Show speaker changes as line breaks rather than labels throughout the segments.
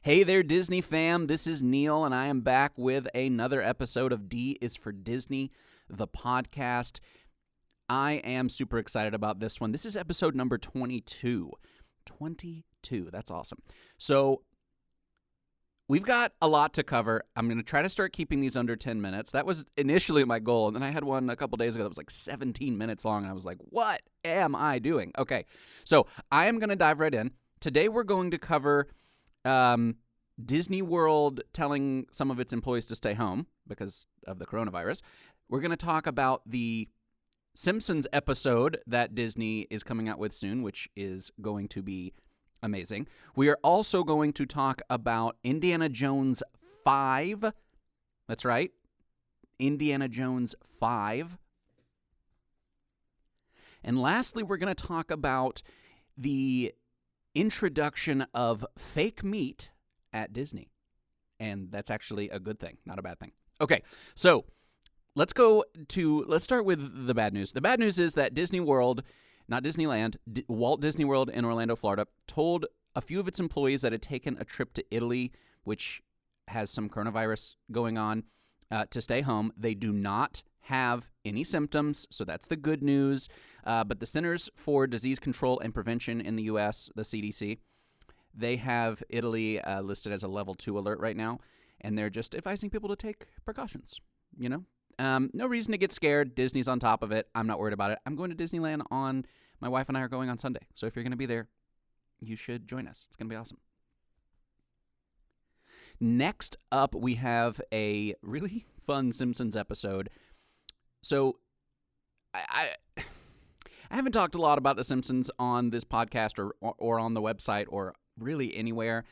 Hey there, Disney fam. This is Neil, and I am back with another episode of D is for Disney, the podcast. I am super excited about this one. This is episode number 22. 22. That's awesome. So we've got a lot to cover. I'm going to try to start keeping these under 10 minutes. That was initially my goal, and then I had one a couple days ago that was like 17 minutes long, and I was like, what am I doing? Okay, so I am going to dive right in. Today we're going to cover Disney World telling some of its employees to stay home because of the coronavirus. We're going to talk about the Simpsons episode that Disney is coming out with soon, which is going to be amazing. We are also going to talk about Indiana Jones 5. That's right. Indiana Jones 5. And lastly, we're going to talk about the introduction of fake meat at Disney. And that's actually a good thing, not a bad thing. Okay, so let's start with the bad news. The bad news is that Disney World, not Disneyland, Walt Disney World in Orlando, Florida, told a few of its employees that had taken a trip to Italy, which has some coronavirus going on, to stay home. They do not have any symptoms, so that's the good news. But the Centers for Disease Control and Prevention in the U.S., the CDC, they have Italy listed as a level 2 alert right now, and they're just advising people to take precautions, you know? No reason to get scared. Disney's on top of it. I'm not worried about it. I'm going to Disneyland my wife and I are going on Sunday, so if you're going to be there, you should join us. It's going to be awesome. Next up, we have a really fun Simpsons episode. So, I haven't talked a lot about The Simpsons on this podcast or on the website or really anywhere.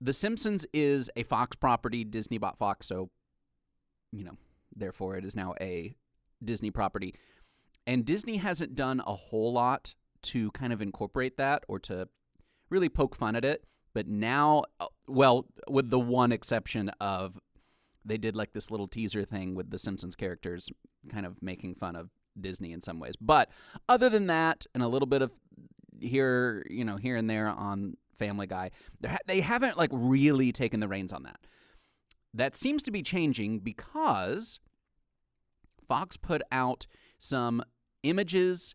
The Simpsons is a Fox property. Disney bought Fox, so, therefore it is now a Disney property. And Disney hasn't done a whole lot to kind of incorporate that or to really poke fun at it. But now, well, with the one exception of they did like this little teaser thing with the Simpsons characters kind of making fun of Disney in some ways. But other than that, and a little bit of here and there on Family Guy, they haven't like really taken the reins on that. That seems to be changing because Fox put out some images,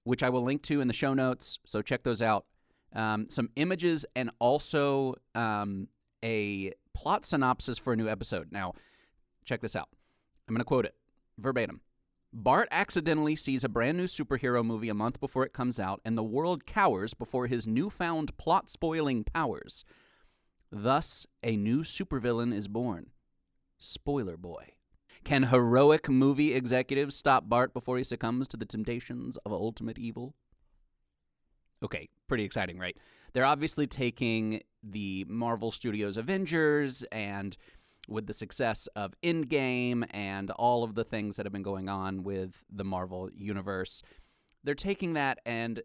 which I will link to in the show notes, so check those out. Some images and also a plot synopsis for a new episode. Now, check this out. I'm going to quote it verbatim. Bart accidentally sees a brand new superhero movie a month before it comes out, and the world cowers before his newfound plot-spoiling powers. Thus, a new supervillain is born. Spoiler boy. Can heroic movie executives stop Bart before he succumbs to the temptations of ultimate evil? Okay, pretty exciting, right? They're obviously taking the Marvel Studios Avengers and with the success of Endgame and all of the things that have been going on with the Marvel universe, they're taking that and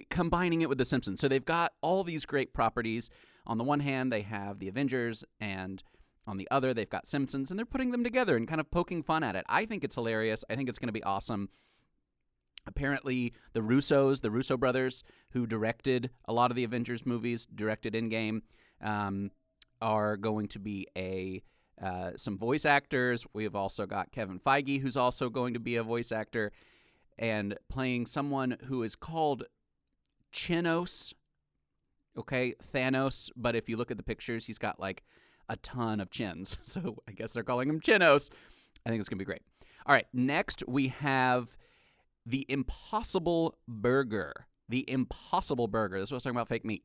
combining it with The Simpsons. So they've got all these great properties. On the one hand, they have the Avengers, and on the other, they've got Simpsons, and they're putting them together and kind of poking fun at it. I think it's hilarious. I think it's going to be awesome. Apparently, the Russo brothers, who directed a lot of the Avengers movies, directed Endgame, are going to be some voice actors. We have also got Kevin Feige, who's also going to be a voice actor, and playing someone who is called Chinos. Okay, Thanos, but if you look at the pictures, he's got like a ton of chins. So I guess they're calling him Chinos. I think it's going to be great. All right, next we have the Impossible Burger. The Impossible Burger. This is what I was talking about, fake meat.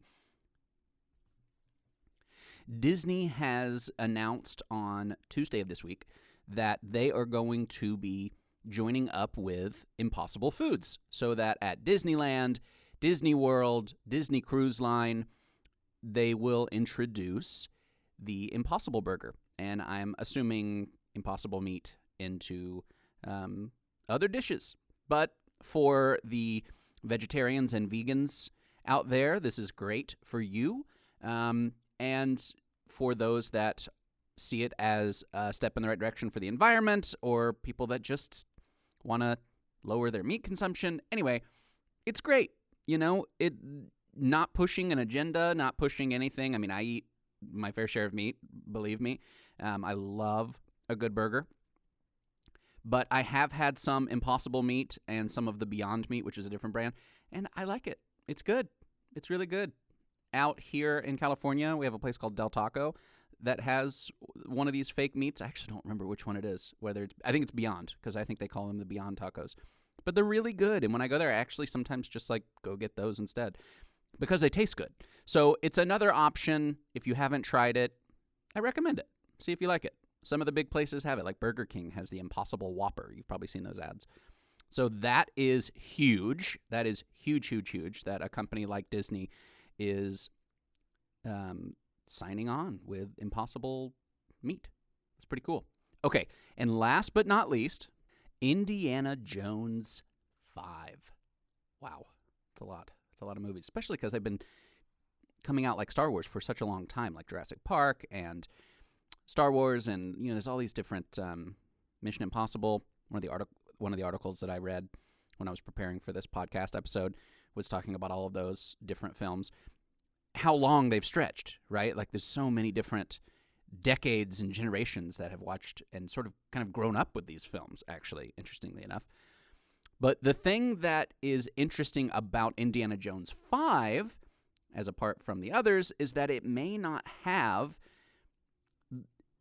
Disney has announced on Tuesday of this week that they are going to be joining up with Impossible Foods so that at Disneyland, Disney World, Disney Cruise Line, they will introduce the Impossible Burger. And I'm assuming impossible meat into other dishes. But for the vegetarians and vegans out there, this is great for you. And for those that see it as a step in the right direction for the environment or people that just want to lower their meat consumption. Anyway, it's great. It not pushing an agenda, not pushing anything. I mean, I eat my fair share of meat, believe me. I love a good burger. But I have had some Impossible meat and some of the Beyond meat, which is a different brand, and I like it. It's good. It's really good. Out here in California, we have a place called Del Taco that has one of these fake meats. I actually don't remember which one it is. I think it's Beyond, because I think they call them the Beyond tacos. But they're really good, and when I go there, I actually sometimes just go get those instead because they taste good. So it's another option. If you haven't tried it, I recommend it. See if you like it. Some of the big places have it, like Burger King has the Impossible Whopper. You've probably seen those ads. So that is huge. That is huge, huge, huge, that a company like Disney is signing on with Impossible meat. It's pretty cool. Okay, and last but not least, Indiana Jones 5. Wow, it's a lot. It's a lot of movies, especially because they've been coming out like Star Wars for such a long time, like Jurassic Park and Star Wars, and there's all these different Mission Impossible. One of the articles that I read when I was preparing for this podcast episode was talking about all of those different films, how long they've stretched, right? Like there's so many different decades and generations that have watched and sort of kind of grown up with these films, actually, interestingly enough. But the thing that is interesting about Indiana Jones 5, as apart from the others, is that it may not have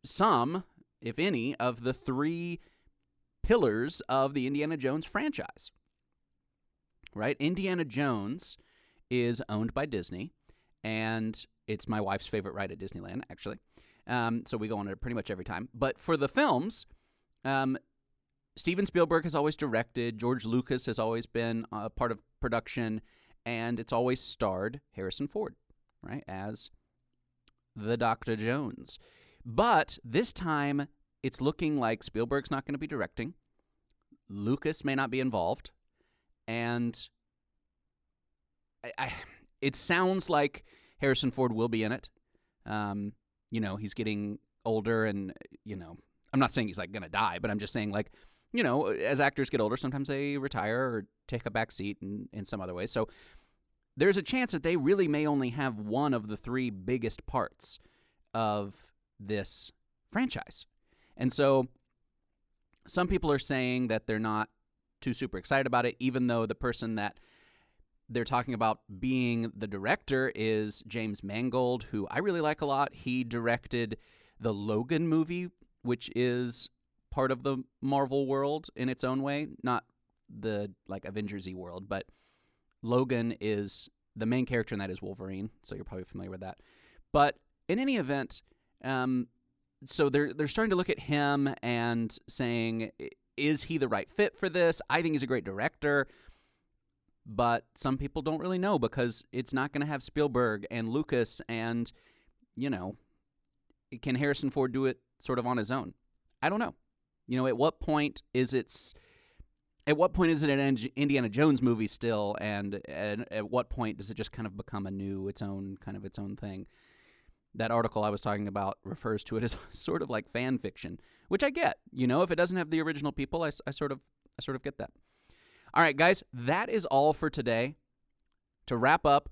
some, if any, of the 3 pillars of the Indiana Jones franchise, right? Indiana Jones is owned by Disney, and it's my wife's favorite ride at Disneyland, actually. So we go on it pretty much every time. But for the films, Steven Spielberg has always directed, George Lucas has always been a part of production, and it's always starred Harrison Ford, right, as the Dr. Jones. But this time, it's looking like Spielberg's not going to be directing. Lucas may not be involved. And it sounds like Harrison Ford will be in it. He's getting older and, I'm not saying he's going to die, but I'm just saying as actors get older, sometimes they retire or take a back seat in some other way. So there's a chance that they really may only have one of the 3 biggest parts of this franchise. And so some people are saying that they're not too super excited about it, even though the person that they're talking about being the director is James Mangold, who I really like a lot. He directed the Logan movie, which is part of the Marvel world in its own way, not the Avengers-y world, but Logan is the main character in that is Wolverine, so you're probably familiar with that. But in any event, so they're starting to look at him and saying, is he the right fit for this? I think he's a great director, but some people don't really know because it's not going to have Spielberg and Lucas and, can Harrison Ford do it sort of on his own? I don't know. At what point is it an Indiana Jones movie still, and at what point does it just kind of become its own thing? That article I was talking about refers to it as sort of like fan fiction, which I get. If it doesn't have the original people, I sort of get that. All right, guys, that is all for today. To wrap up,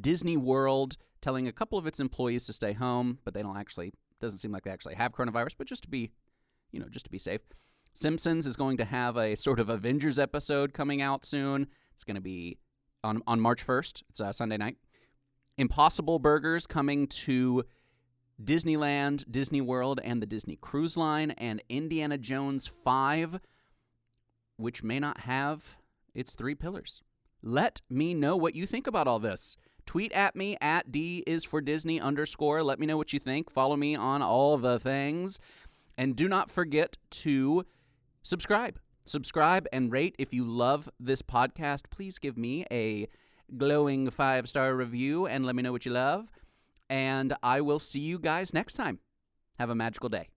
Disney World telling a couple of its employees to stay home, but doesn't seem like they actually have coronavirus, but just to be safe. Simpsons is going to have a sort of Avengers episode coming out soon. It's going to be on March 1st. It's a Sunday night. Impossible Burgers coming to Disneyland, Disney World, and the Disney Cruise Line, and Indiana Jones 5, which may not have its 3 pillars. Let me know what you think about all this. Tweet at me at @DisForDisney_. Let me know what you think. Follow me on all the things. And do not forget to subscribe. Subscribe and rate. If you love this podcast, please give me a glowing 5-star review and let me know what you love. And I will see you guys next time. Have a magical day.